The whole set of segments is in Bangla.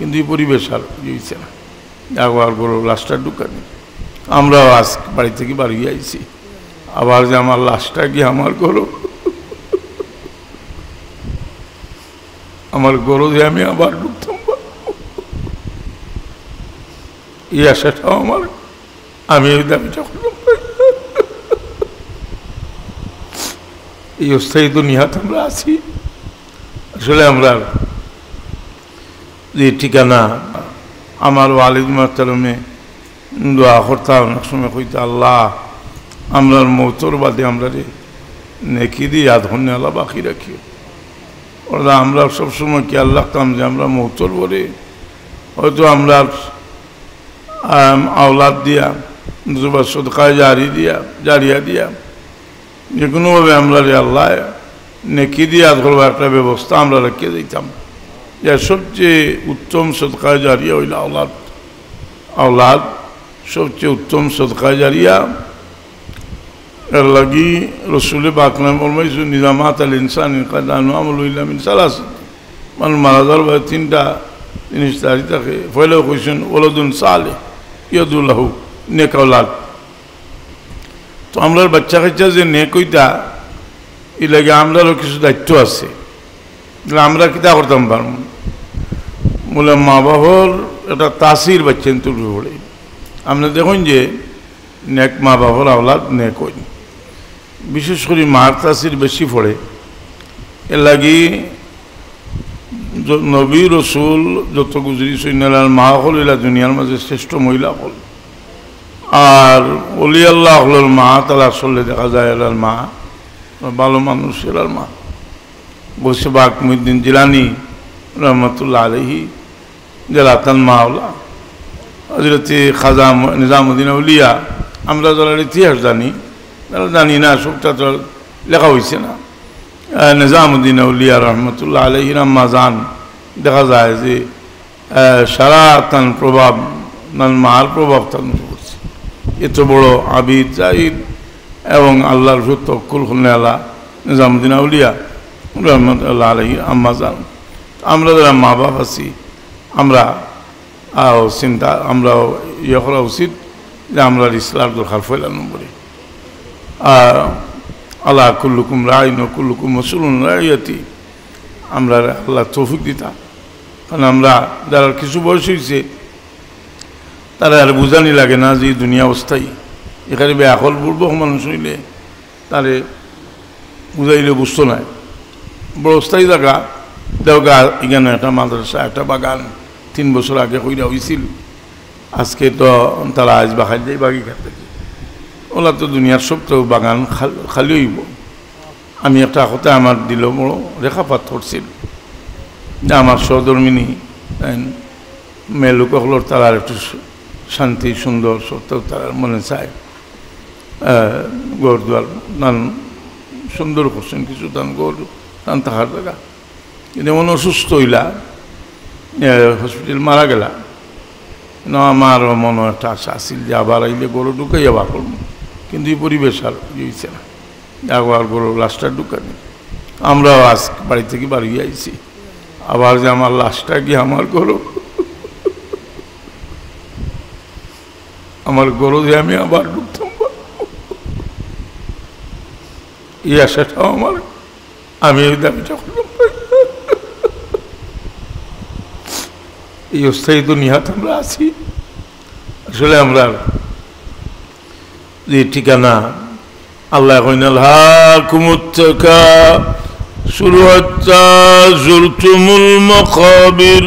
কিন্তু এই পরিবেশ আর হয়েছে না, একবার বড় লাশটা ঢুকানি। আমরাও আজ বাড়ি থেকে বাড়িয়ে আইছি, আবার যে আমার লাশটা গিয়ে আমার গরু, আমার গরু যে আমি আবার ঢুকতাম, এই আশাটাও আমার, আমি ওই দাবিটা করলাম। এই অবস্থায় তো নিহাত আমরা আছি। আসলে আমরা যে ঠিকানা আমার ওয়ালিদ মাহতারমে দোয়া করতাম, অনেক সময় কইতে আল্লাহ আমরার মৌতর বাদে আমরা রে নেকি দিয়ে ধন্য আল্লাহ বাকি রাখি। ওরা আমরা সবসময় কি আল্লাহ রাখতাম যে আমরা মৌতর বলে হয়তো আমরা আওলাদ দিয়া সদকায় জারিয়া দিয়া যে কোনোভাবে আমরা রে আল্লাহ নেকি দিয়ে ধরবার একটা ব্যবস্থা আমরা রেখে দিতাম। যে সবচেয়ে উত্তম সদকায় জারিয়া হইল আওলাদ সবচেয়ে উত্তম সদকায় জারিয়া। এর লাগি রসুল পাক ফরমাইছে নিজামাত আল ইনসান মানুষ মারা যাওয়ার পরে তিনটা জিনিস দাঁড়িয়ে থাকে। ফলে কইছেন ওলাদুন সালেহ ইয়াদুল্লাহু, নেক আওলাদ। তো আমরা বাচ্চা কাচ্চা যে নেক হইতা এই লাগে আমরারও কিছু দায়িত্ব আছে। আমরা কিতা করতাম পারব বলে মা বাবার একটা তাসির বাচ্চেন তুলে পড়ে। আমরা দেখুন যে নেক মা বাবার আওলাদ নেক হই, বিশেষ করে মার তাসির বেশি পড়ে। এর লাগি নবী রসুল যত গুজরি সৈন্যার মা হল এলা দুনিয়ার মাঝে শ্রেষ্ঠ মহিলা হল। আর অলি আল্লাহ হলের মা তারা আসলে দেখা যায় এলার মা ভালো মানুষ, এলার মা বসে বাক মুহিউদ্দিন জিলানী রহমতুল্লাহ আলহি জেলাতান মাওলা হজরতে খাজা নিজামুদ্দিন আউলিয়া। আমরা যারা ইতিহাস জানি তারা জানি না, সবটা তো লেখা হয়েছে না। নিজামুদ্দিন আউলিয়া রহমতুল্লাহ আলহির আম্মা জান দেখা যায় যে সারা তান প্রভাব মার প্রভাব তার করছে। এত বড় আবিদ জাহিদ এবং আল্লাহর তওয়াক্কুল আল্লাহ নিজামুদ্দিন আউলিয়া রহমতুল্লাহ আলহির আম্মা জান। আমরা যারা মা বাপ আছি আমরা চিন্তা আমরা ইয়ে করা উচিত যে আমরা ইসলার দরকার ফেলানো বলি। আল্লাহ কুল্লুকুম রাইন কুল্লুকুম মাসউলুন রাইয়াতি, আমরা আল্লাহ তৌফিক দিতা। কারণ আমরা যারা কিছু বয়স হয়েছে তারা আর বুঝানি লাগে না যে দুনিয়া অস্থায়ী। এখানে বেআকল বুড়বো মানুষ হইলে তারে বুঝাইলে বুঝতো না। বড় অস্থায়ী জায়গা দেওগা এখানে একটা মাদ্রাসা একটা বাগান 3 বছর আগে কইরা হয়েছিল। আজকে তো তারা আজ বাখাই যায় বাগি খাতে, ওলা তো দুনিয়ার সব তো বাগান খালি হইব। আমি একটা কথা আমার দিল বড় রেখাপাত করছিল যে আমার সহধর্মিনী মেয়ে লোকগুলোর তারার একটু শান্তি সুন্দর সত্ত্বেও তারা মনে চায় গড় দুয়ার নান সুন্দর করছেন কিছু তান গড় তান থাকার জায়গা। কিন্তু এমন অসুস্থ হইলা হসপিটাল মারা গেলা না, আমার মনে একটা আশা আসিল যে আবার আইলে গরু ঢুকাই আবার করবো, কিন্তু এই পরিবেশ আর হয়েছে না, একবার গরু লাশটা ঢুকানি। আমরাও আজ বাড়ি থেকে বাড়িয়ে আইছি, আবার যে আমার লাশটা গিয়ে আমার গরু যে আমি আবার ঢুকতাম, এই আশাটাও আমার, আমি ওই দাবিটা করলাম। এই অবস্থায় তো নিহাত আমরা আছি। আসলে আমরা যে ঠিকানা আল্লাহ কইনাল হাকুমুত তাকাসুর হাত্তা যুরতুমুল মাকাবির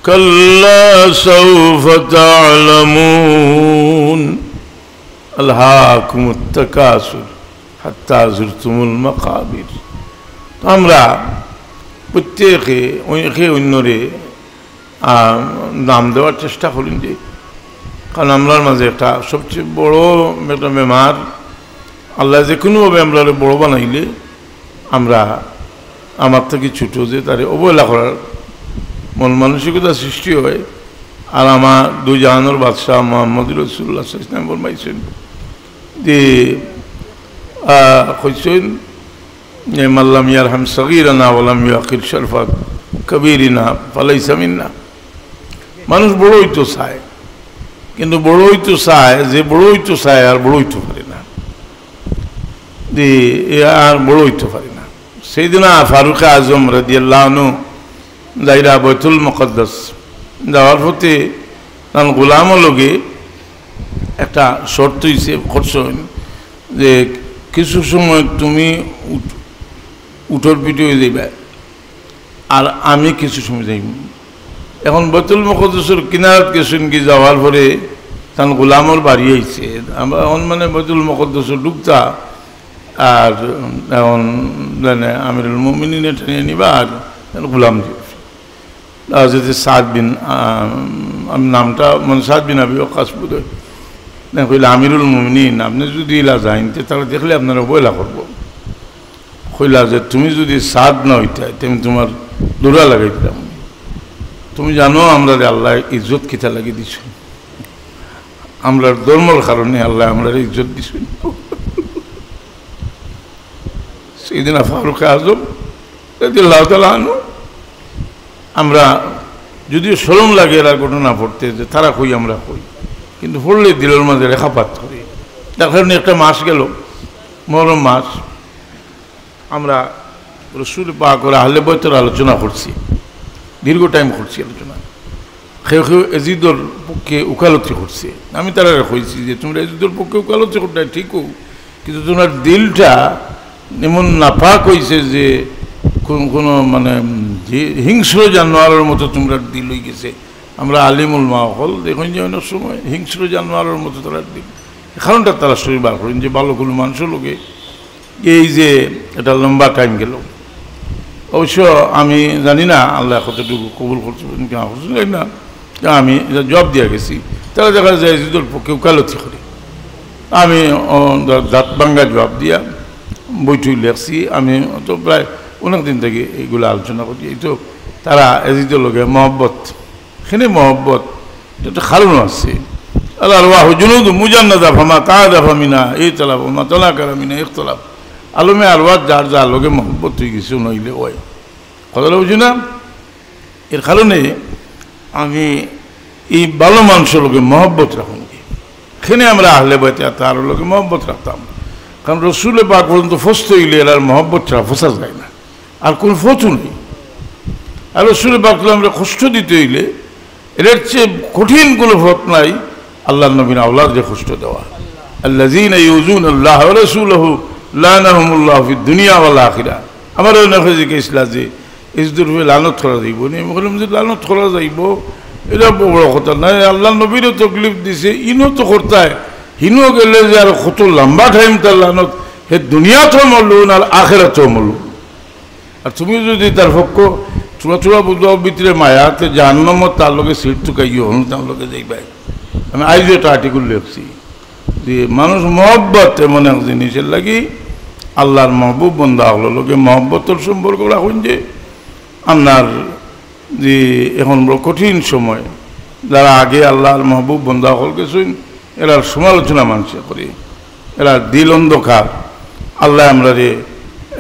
কাল্লা সাউফা তা'লামুন। আল হাকুমুত তাকাসুর হাত্তা যুরতুমুল মাকাবির। আমরা প্রত্যেকে অন্যরে নাম দেওয়ার চেষ্টা করেন যে, কারণ আমরার মাঝে একটা সবচেয়ে বড় একটা বেমার, আল্লাহ যে কোনোভাবে আমরা বড় বানাইলে আমরা আমার থেকে ছোটো যে তারে অবহেলা করার মন মানসিকতা সৃষ্টি হয়। আর আমার দুই জাহানোর বাদশাহ মোহাম্মদ রাসূলুল্লাহ সাল্লাল্লাহু আলাইহি ওয়াসাল্লাম ফরমাইছেন যে কইছেন মাল্লাম ইয়ারহাম সগীরানা ওয়া লাম ইয়াকিল শরফা কবীরিনা ফালাইসা মিন্না। মানুষ বড় হইতো চায়, কিন্তু বড় হইতো চায়, যে বড় হইতো চায় আর বড় হইতে পারে না, যে আর বড় হইতে পারে না। সেইদিনা ফারুক আজম রাদিয়াল্লাহু আনহু যাইরা বাইতুল মুকদ্দাস যাওয়ার পথে তার গোলামও লগে একটা শর্ত হইছে করছেন যে কিছু সময় তুমি উঠোর পিঠে হয়ে যাইবা আর আমি কিছু সময় যাইব। এখন বাইতুল মুকদ্দাসের কিনারত গেছেন কি যাওয়ার পরে তার গোলামর বাড়ি আইছে, আমরা এখন মানে বাইতুল মুকদ্দাসে ঢুকতা আর এখন মানে আমিরুল মুমিনিনে টেনে নিবা আর গোলাম যদি সাদ বিন নামটা মানে সাদ বিন আবি ওয়াক্কাস বোধ হয় কইলে আমিরুল মুমিনিন আপনি যদি ইলা যাইন তাহলে দেখলে আপনারা বইলা করব। কইলা যে তুমি যদি সাদ না হইতে তেমনি তোমার দৌড়া লাগাই দিলাম। তুমি জানো আমরা আল্লাহ ইজ্জত কিতা লাগিয়ে দিছ, আমরা ধর্মর কারণে আল্লাহ আমরা ইজ্জত দিছ। সেইদিন ফারুক আজম রাদিয়াল্লাহু তাআলা আনহু, আমরা যদিও শরম লাগে এরা ঘটনা পড়তে যে তারা কই আমরা কই, কিন্তু পড়লে দিলের মাঝে রেখাপাত করি। তার কারণে একটা মাস গেল, মহরম মাস, আমরা রাসূল পাক করে আহলে বাইতের আলোচনা করছি, দীর্ঘ টাইম করছি আলোচনা। কেউ কেউ এজিদর পক্ষে উকালতি করছে, আমি তারা কইছি যে তোমরা এজিদর পক্ষে উকালতি করতে ঠিক হোক, কিন্তু তোমার দিলটা এমন নাপাক হয়েছে যে কোনো মানে যে হিংস্র জানোয়ারের মতো তোমরা দিল হয়ে গেছে। আমরা আলিমুল মাহল দেখুন যে অনেক সময় হিংস্র জানোয়ারের মতো তারা দিল, কারণটা তারা শরীর বার করেন যে ভালোগুলো মানুষের লোকে এই যে এটা লম্বা টাইম গেল। অবশ্য আমি জানি না আল্লাহ কতটুকু কবুল করতে পারেন না, আমি জবাব দিয়ে গেছি, তারা দেখা যায় এজিদর পক্ষে উকালতি করে। আমি দাঁত ভাঙ্গা জবাব দিয়া বইটুই লেখছি, আমি তো প্রায় অনেক দিন থেকে এইগুলো আলোচনা করছি। এই তো তারা এজিদের লোকে মহব্বত, সেখানে মহব্বত একটা কারণ আছে। আল্লাহ জুনুদ মুজান্নাদা ফামা কাদা ফামিনা এই তলাফ মা তলা কারামিনা ইখতলাফ, আলমে আরওয়াত যার যার লোকে মহব্বত হয়ে গেছে নইলে ওই কথাটা বুঝি না। এর কারণে আমি এই ভালো মানুষের লোকে মহব্বত রাখুন, এখানে আমরা আহলে বাইতে তার লোকে মহব্বত রাখতাম। কারণ রাসূল পাক পর্যন্ত ফস্ত হইলে এর মহব্বত ছাড়া ফসা যায় না, আর কোন ফতু নেই। আর রাসূল পাক আমরা কষ্ট দিতে হইলে এর চেয়ে কঠিন কোনো ফত নাই আল্লাহ নবীর আওলাদ যে কষ্ট দেওয়া। আল্লাযীনা ইউযুনাল্লাহ ওয়া রাসূলাহু লানাহুমুল্লাহু ফিদ দুনিয়া ওয়াল আখিরা। আমার নবী কইছিলা যে ইজদুর লানত করা যাইব নি, আমি বললাম যে লানত করা যাইব এটা বড় কথা নাই। আল্লাহ নবীরও তকলিফ দিছে, ইনও তো করতায়, হিনও গেলে যে আর কত লম্বা টাইম তার লানত, হে দুনিয়াতেও মরলুন আর আখিরাতেও মরলুন। আর তুমি যদি তার পক্ষ চূড়া চূড়া বুঝাও ভিতরে মায়াতে জাহান্নামত তার লগে সিট টুকাইও হন তার লগে যাইবাই। আমি আজ একটা আর্টিকেল লিখছি যে মানুষ মহব্বত এমন এক জিনিসের লাগি আল্লাহর মহবুব বন্দা হলো লোকে মহব্বতের সম্পর্ক রাখুন। যে আপনার যে এখন বড় কঠিন সময়, যারা আগে আল্লাহর মহবুব বন্দা হল গেছেন এরা সমালোচনা মানুষ করে, এরা দিল অন্ধকার, আল্লাহ আমরা রে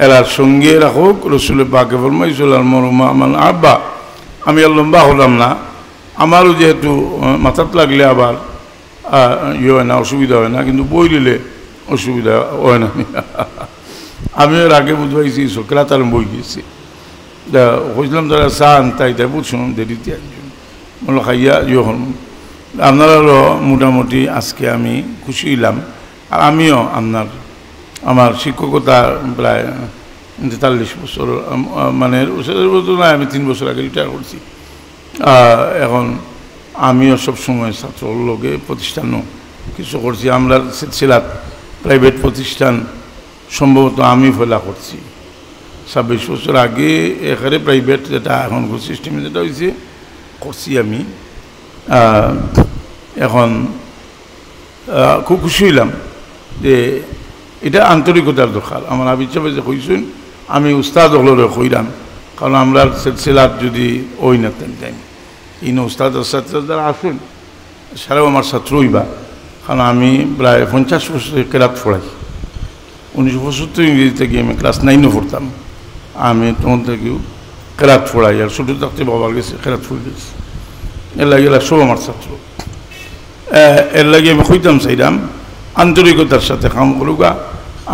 এরার সঙ্গে রাখুক। রাসূল পাকে ফরমাইছিল আল মারুমা আমান আব্বা, আমি আর লম্বা হলাম না, আমারও যেহেতু মাথাত লাগলে আবার ইয়ে হয় না, অসুবিধা হয় না, কিন্তু বই দিলে অসুবিধা হয় না। আমি এর আগে বুঝবাইছি সকেরা তার বই গিয়েছি, বুঝলাম তারা চান তাই তাই বুঝলাম দেরিতে একজন বললো খাইয়া ইয়ে হল। আপনারাও মোটামুটি আজকে আমি খুশি হইলাম। আর আমিও আমার শিক্ষকতা প্রায় 43 বছর, মানে বছর নয়, আমি 3 বছর আগে রিটায়ার করছি। এখন আমিও সবসময় ছাত্রর লোকে প্রতিষ্ঠানও কিছু করছি। আমরা সিলসিলাত প্রাইভেট প্রতিষ্ঠান সম্ভবত আমি ফেলা করছি 26 বছর আগে। এখানে প্রাইভেট যেটা এখন সিস্টেমে যেটা হয়েছে করছি আমি। এখন খুব খুশি হইলাম যে এটা আন্তরিকতার দরকার। আমার আবিচ্ছা যে কইছেন আমি উস্তাদ হলরে কইলাম, কারণ আমরা সিলসিলাত যদি ওই না টাইম ইন উস্তাদ ছাত্র যারা আসেন সারাও আমার ছাত্রই বা, কারণ আমি প্রায় 50 বছর কেরাত পড়াই। 1975 ইংরেজি থেকে আমি ক্লাস 9-এ পড়তাম। আমি তখন থেকেও কেরাত পড়াই, আর ছোটো থাকতে বাবার গেছে কেরাত পড়ে গেছি। এর লাগে এরা সব আমার ছাত্র। এর লাগে আমি কইতাম চাইলাম আন্তরিকতার সাথে কাম করুকা।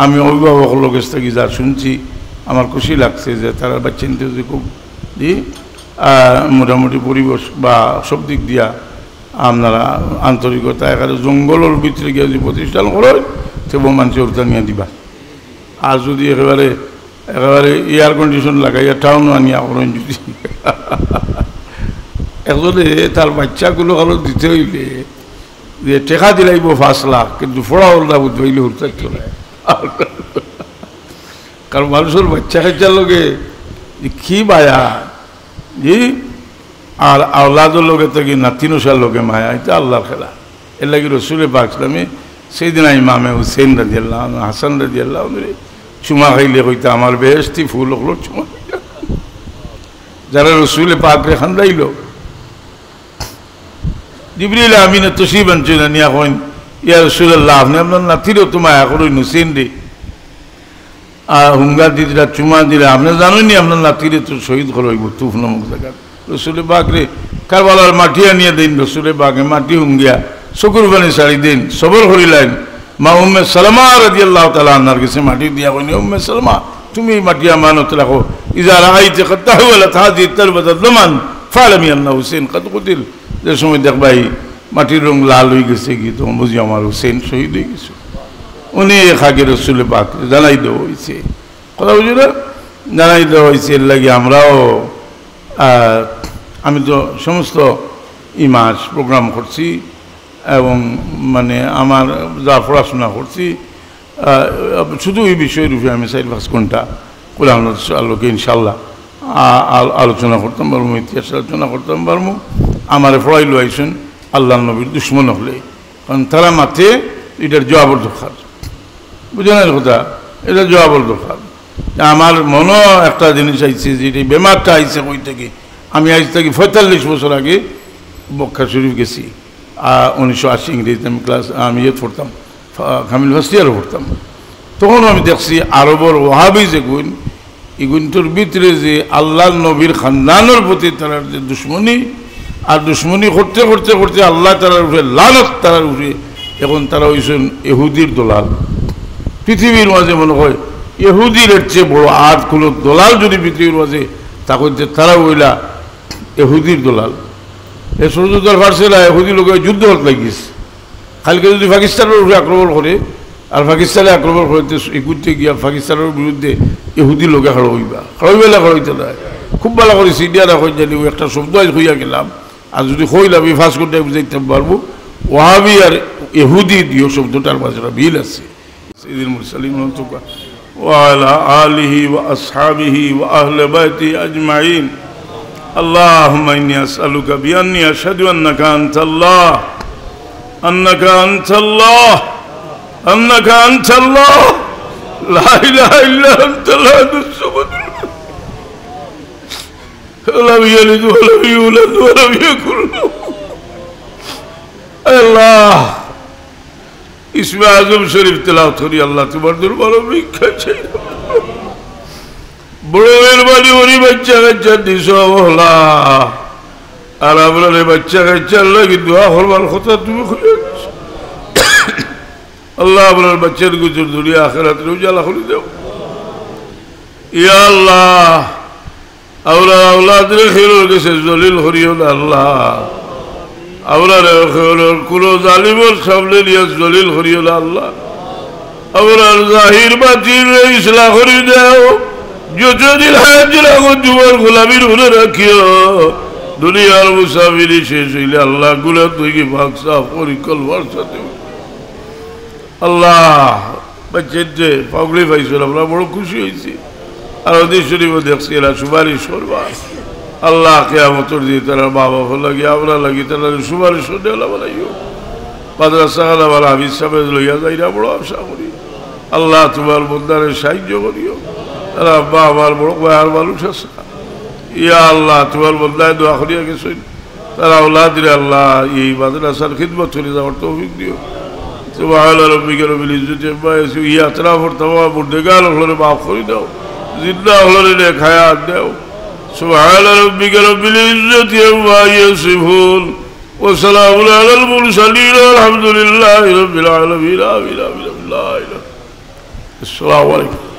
আমি অভিভাবক লোকের থেকে যা শুনছি আমার খুশি লাগছে যে তারা বাচ্চাতে যে খুব মোটামুটি পরিবেশ বা সব দিক দিয়া আপনারা আন্তরিকতা এখানে জঙ্গলের ভিতরে গিয়ে যদি প্রতিষ্ঠান করেন সেবো মানুষের উর্তা নিয়ে দিবা। আর যদি একেবারে এয়ার কন্ডিশন লাগাইয়া টাউন আনিয়া করেন যদি একজনে তার বাচ্চাগুলো আরো দিতে হইলে যে টেকা দিলাইব 5 লাখ কিন্তু ফোড়া হল্লা বুঝতে হইলে উঠতে চলে। কারণ মানুষের বাচ্চা খাচ্চার লোকে কি মায়া জি, আর আওলাদের লোকে থেকে নাতিনসার লোকে মায়া, এটা আল্লাহর খেলা। এর লাগে রসুল পাক ইসলামে সেই দিন ইমামে হুসেন রাদিয়াল্লাহু আনহু হাসান রাদিয়াল্লাহু আনহু চুমা খাইলে কইতা আমার বেহেশতি ফুল হলো চুমা। যারা রসুল পাকরে খান্দাইল জিবরিল আমিনে তশরিফ আনছেন নিয়া কইন ইয়া রাসূলুল্লাহ আপনি আপনার নাতিরও তো মায়া করেন হুসেন রে, হুঙ্গা দিদিরা চুমা দিলে আপনি জানেননি আপনার নাতিরে তো শহীদ করইব তুফ নামক জায়গা। রসুলে বাঘরে কারবালার মাটি আনিয়ে দিন, রসুলে বাঘে মাটি হুঙ্গিয়া চকুর পানি ছাড়ি দিন, সবর করিলেন। মা উম্মে সালমা রাদিয়াল্লাহু তাআলা আনহার কাছে মাটি দিয়া কইনি উম্মে সালমা তুমি মাটি আমানত রাখো, ইজা রাআইতা কদ তাহওয়ালাত হাযিহি তালবাত আয-যামান ফালামি আন্না হুসেন কদ কুতিল। যে সময় দেখবাই মাটির রং লাল হয়ে গেছে কি তখন বুঝি আমার হুসেন শহীদ হয়ে গেছে। উনি খাগে রসুল পাক জানাই দেওয়া হয়েছে, কথা বুঝি না, জানাই দেওয়া হয়েছে। এর লাগে আমরাও আমি তো সমস্ত ইমাস প্রোগ্রাম করছি এবং মানে আমার যা পড়াশোনা করছি শুধু এই বিষয়ের উপরে আমি 4-5 ঘন্টা কোরআন আলোকে ইনশাল্লাহ আলোচনা করতাম পারবো, ইতিহাস আলোচনা করতাম পারবো। আমার পড়াইল আইসেন আল্লাহ নবীর দুশ্মন হলে, কারণ তারা মাঠে এটার জবাবর দরকার, বুঝলেন কথা, এটা জবাবর দরকার। আমার মনও একটা জিনিস আইছে যে এই বেমারটা আইছে কই থেকে। আমি আজ থেকে 45 বছর আগে বক্কা শরীফ গেছি, 1980 ইংরেজিতে আমি পড়তাম, কামিল ফার্স্ট ইয়ারও পড়তাম। তখন আমি দেখছি আরবর ওয়াহাবি যে গুণ, এই গুণটোর ভিতরে যে আল্লাহ নবীর খানদানের প্রতি তার যে দুশ্মনী, আর দুশ্মনী করতে করতে করতে আল্লাহ তারার উপরে লানত তারার উপরে, এখন তারা হয়েছেন ইহুদির দলাল। পৃথিবীর মাঝে মনে হয় ইহুদির চেয়ে বড় আর কোনো দলাল যদি পৃথিবীর মাঝে তখন যে তারা হইলা ইহুদির দলাল। এই ষড়যন্ত্র ফার্সেলা ইহুদি লোক যুদ্ধ হতে লাগিস, কালকে যদি পাকিস্তানের উপরে আক্রমণ করে আর পাকিস্তানে আক্রমণ করতে এগুতে গিয়া পাকিস্তানের বিরুদ্ধে ইহুদি লোকে খাড়ো হইবা, খাড়াইবেলা খাড়াইতে নাই। খুব ভালো করেছি ইন্ডিয়ারা কই জানি একটা শব্দ আজ হইয়া গেলাম, আর যদি হইলাম এই ফার্স্ট করতে বুঝাইতে পারবো ওয়াহাবি আর ইহুদি দিও শব্দটার মাঝে মিল আছে। সাইয়্যিদুল মুরসালিন ওয়া আলা আলিহি ওয়া আসহাবিহি ওয়া আহলি বাইতি আজমাইন। আল্লাহুম্মা ইন্নী আসআলুকা বিআন্নী আশহাদু আন্নাকা আনতাল্লাহ আন্নাকা আনতাল্লাহ আন্নাকা আনতাল্লাহ লা ইলাহা ইল্লা আনতাল আহাদুস সামাদ লাম ইয়ালিদ ওয়া লাম ইউলাদ ওয়া লাম ইয়াকুল লাহু। আল্লাহ ইসমে আজম শরীফ তেলাওয়াত করি, আল্লাহ তোমার দরবারে ভিক্ষা চাই। বড় মেহরবানি ওরি বাচ্চা কাচ্চা দিছ আল্লাহ, আর আপনার বাচ্চা কাচ্চার লাগে দোয়া করবার কথা তুমি খুলে দিছো আল্লাহ। আপনার বাচ্চার গুজর দুনিয়া আখিরাতের উজালা করে দাও ইয়া আল্লাহ। আমরা আওলাদের খেলোর কাছে জলিল করিও না আল্লাহ, আমরা কোনো জালিমের সামনে নিয়ে জলিল করিও না আল্লাহ। আমরা জাহির বাতিল ইসলাম করি দাও, যতদিন হায়াত রাখো তোমার গোলামির হলে রাখিও। দুনিয়ার মুসাফিরি শেষ হইলে আল্লাহ গুলা তুই কি ভাগ সাফ পরিকল্পনার সাথে আল্লাহ বাচ্চাতে পাগড়ি পাইছিল, আমরা বড় খুশি হয়েছি। আর ওদের শরীফও দেখছি এরা সুপারিশ করবা আল্লাহ কিয়ামতের দিয়ে তারা বাবা লাগি আমরা লাগি তারা সুপারিশ করতে আল্লাহ বানাইও। মাদ্রাসা আল্লাহ হাফিজ সাহেব লইয়া যাইরা বড় আশা করি আল্লাহ তোমার বন্দারে সাহায্য করিও। তারা আব্বা আমার বড় ভাইয়ার মানুষ আছে ইয়া আল্লাহ, তোমার বন্দায় দোয়া করিয়া গেছেন, তারা আওলাদিরে আল্লাহ এই মাদ্রাসার খিদমত করে যাওয়ার তৌফিক দিও। সুবহান রাব্বিকা রব্বিল ইজ্জাতি আম্মা ইয়াসিফুন, ইয়াতরাফুর তামাম মুর্দেগাল হলরে মাফ করে দাও, জিন্দা হলরে নেক হায়াত দাও। সুবহানা রাব্বিকা রাব্বিল ইজ্জাতি আম্মা ইয়াসিফুন ওয়া সালামুন আলাল মুরসালিন আলহামদুলিল্লাহি রাব্বিল আলামিন। আমিন আমিন। আসসালামু আলাইকুম।